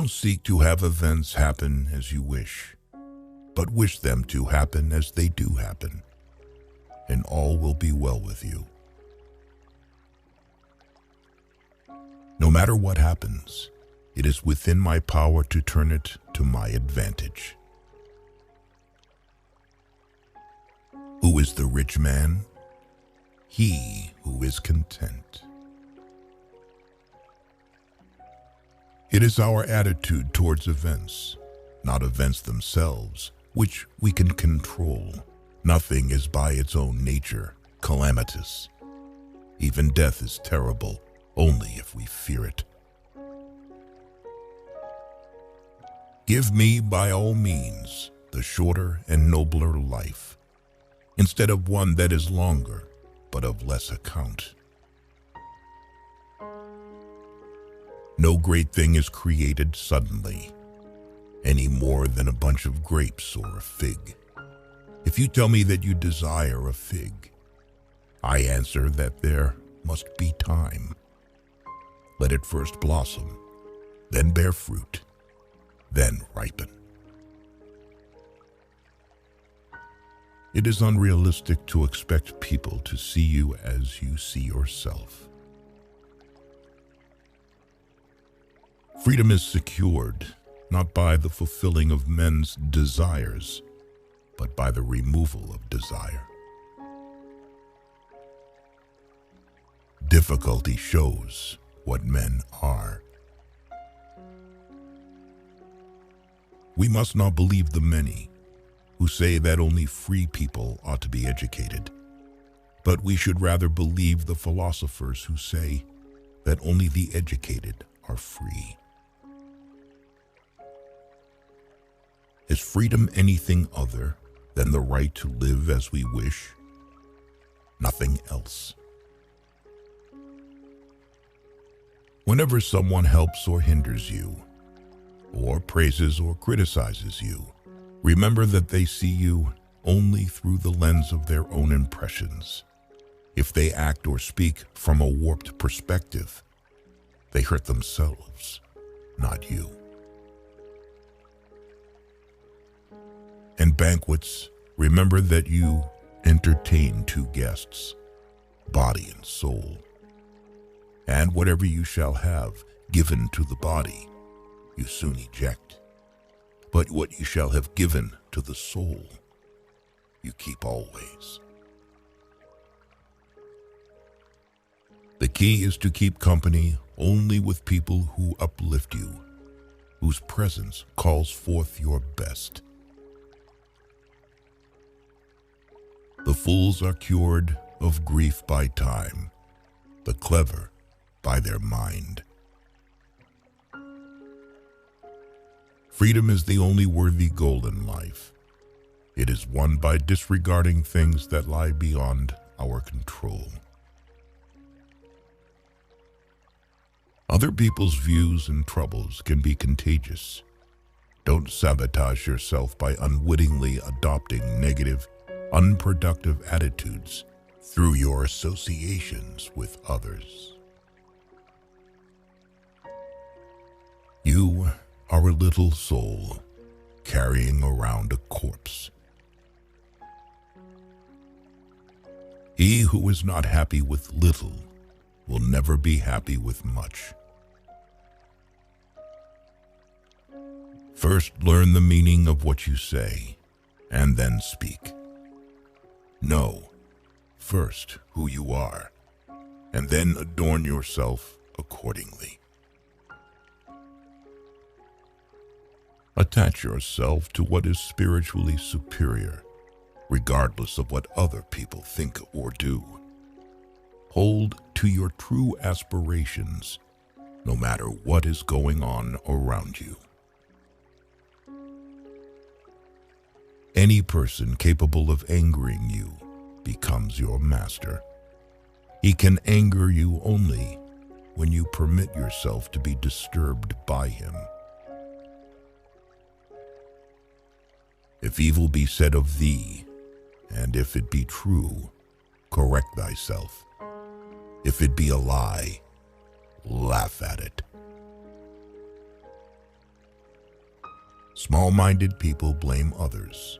Don't seek to have events happen as you wish, but wish them to happen as they do happen, and all will be well with you. No matter what happens, it is within my power to turn it to my advantage. Who is the rich man? He who is content. It is our attitude towards events, not events themselves, which we can control. Nothing is by its own nature calamitous. Even death is terrible, only if we fear it. Give me, by all means, the shorter and nobler life, instead of one that is longer, but of less account. No great thing is created suddenly, any more than a bunch of grapes or a fig. If you tell me that you desire a fig, I answer that there must be time. Let it first blossom, then bear fruit, then ripen. It is unrealistic to expect people to see you as you see yourself. Freedom is secured not by the fulfilling of men's desires, but by the removal of desire. Difficulty shows what men are. We must not believe the many who say that only free people ought to be educated, but we should rather believe the philosophers who say that only the educated are free. Is freedom anything other than the right to live as we wish? Nothing else. Whenever someone helps or hinders you, or praises or criticizes you, remember that they see you only through the lens of their own impressions. If they act or speak from a warped perspective, they hurt themselves, not you. In banquets, remember that you entertain two guests, body and soul. And whatever you shall have given to the body, you soon eject. But what you shall have given to the soul, you keep always. The key is to keep company only with people who uplift you, whose presence calls forth your best. The fools are cured of grief by time, the clever by their mind. Freedom is the only worthy goal in life. It is won by disregarding things that lie beyond our control. Other people's views and troubles can be contagious. Don't sabotage yourself by unwittingly adopting negative, unproductive attitudes through your associations with others. You are a little soul carrying around a corpse. He who is not happy with little will never be happy with much. First, learn the meaning of what you say, and then speak. Know first who you are, and then adorn yourself accordingly. Attach yourself to what is spiritually superior, regardless of what other people think or do. Hold to your true aspirations, no matter what is going on around you. Any person capable of angering you becomes your master. He can anger you only when you permit yourself to be disturbed by him. If evil be said of thee, and if it be true, correct thyself. If it be a lie, laugh at it. Small-minded people blame others.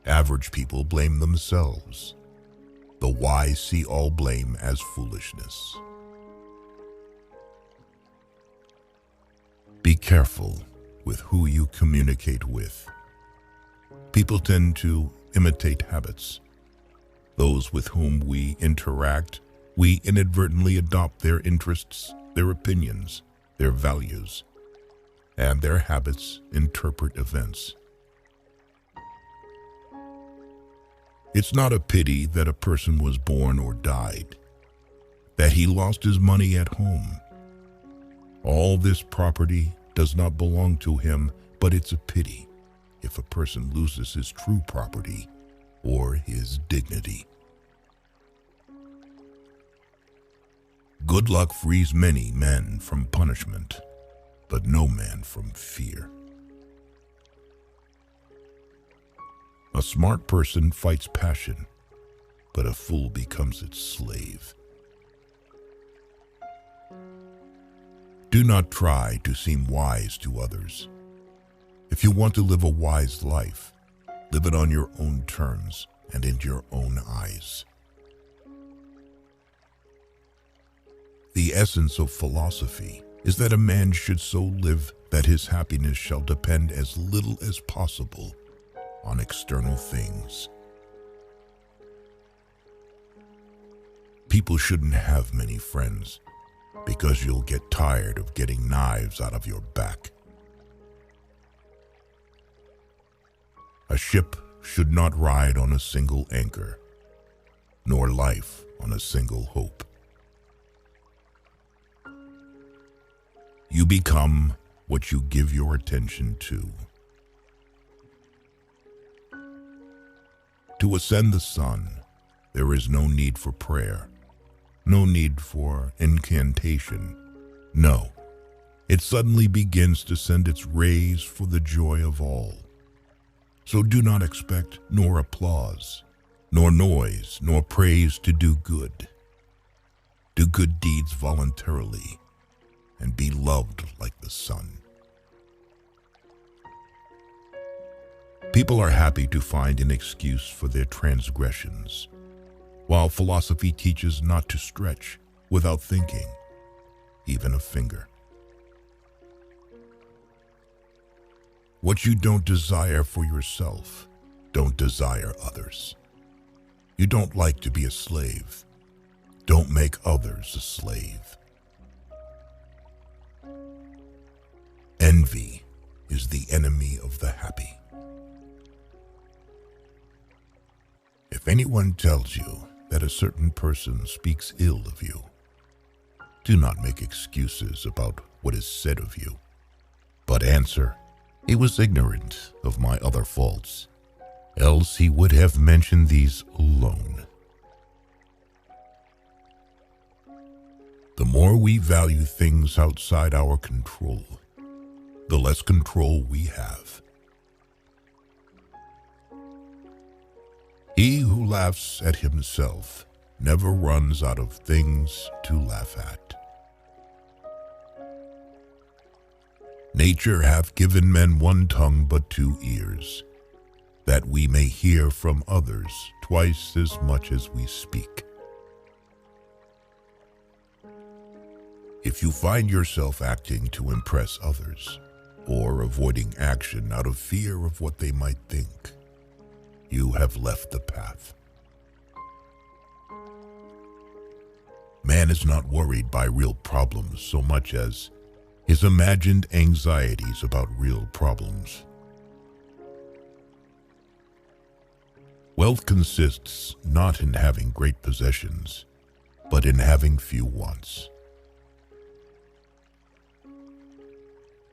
Average people blame themselves. The wise see all blame as foolishness. Be careful with who you communicate with. People tend to imitate habits. Those with whom we interact, we inadvertently adopt their interests, their opinions, their values, and their habits interpret events. It's not a pity that a person was born or died, that he lost his money at home. All this property does not belong to him, but it's a pity if a person loses his true property or his dignity. Good luck frees many men from punishment, but no man from fear. A smart person fights passion, but a fool becomes its slave. Do not try to seem wise to others. If you want to live a wise life, live it on your own terms and in your own eyes. The essence of philosophy is that a man should so live that his happiness shall depend as little as possible on external things. People shouldn't have many friends because you'll get tired of getting knives out of your back. A ship should not ride on a single anchor, nor life on a single hope. You become what you give your attention to. To ascend the sun, there is no need for prayer, no need for incantation. No, it suddenly begins to send its rays for the joy of all. So do not expect nor applause, nor noise, nor praise to do good. Do good deeds voluntarily, and be loved like the sun. People are happy to find an excuse for their transgressions, while philosophy teaches not to stretch without thinking, even a finger. What you don't desire for yourself, don't desire others. You don't like to be a slave. Don't make others a slave. Envy is the enemy of the happy. If anyone tells you that a certain person speaks ill of you, do not make excuses about what is said of you, but answer, "He was ignorant of my other faults, else he would have mentioned these alone." The more we value things outside our control, the less control we have. He who laughs at himself never runs out of things to laugh at. Nature hath given men one tongue but two ears, that we may hear from others twice as much as we speak. If you find yourself acting to impress others, or avoiding action out of fear of what they might think, you have left the path. Man is not worried by real problems so much as his imagined anxieties about real problems. Wealth consists not in having great possessions, but in having few wants.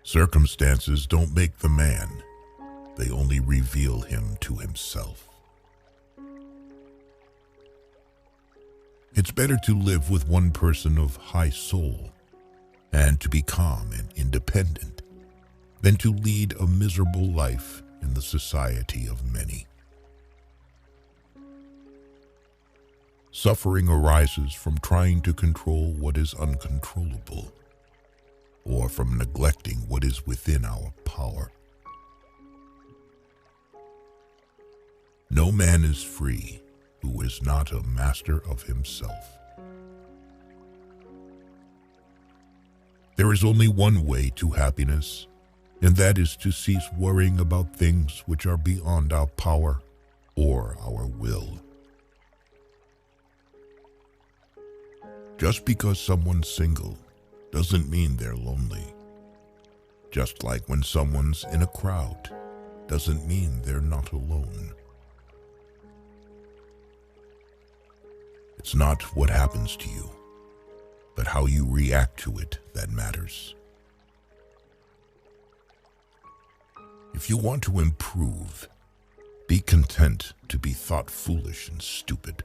Circumstances don't make the man, they only reveal him to himself. It's better to live with one person of high soul and to be calm and independent than to lead a miserable life in the society of many. Suffering arises from trying to control what is uncontrollable, or from neglecting what is within our power. No man is free who is not a master of himself. There is only one way to happiness, and that is to cease worrying about things which are beyond our power or our will. Just because someone's single doesn't mean they're lonely. Just like when someone's in a crowd doesn't mean they're not alone. It's not what happens to you, but how you react to it that matters. If you want to improve, be content to be thought foolish and stupid.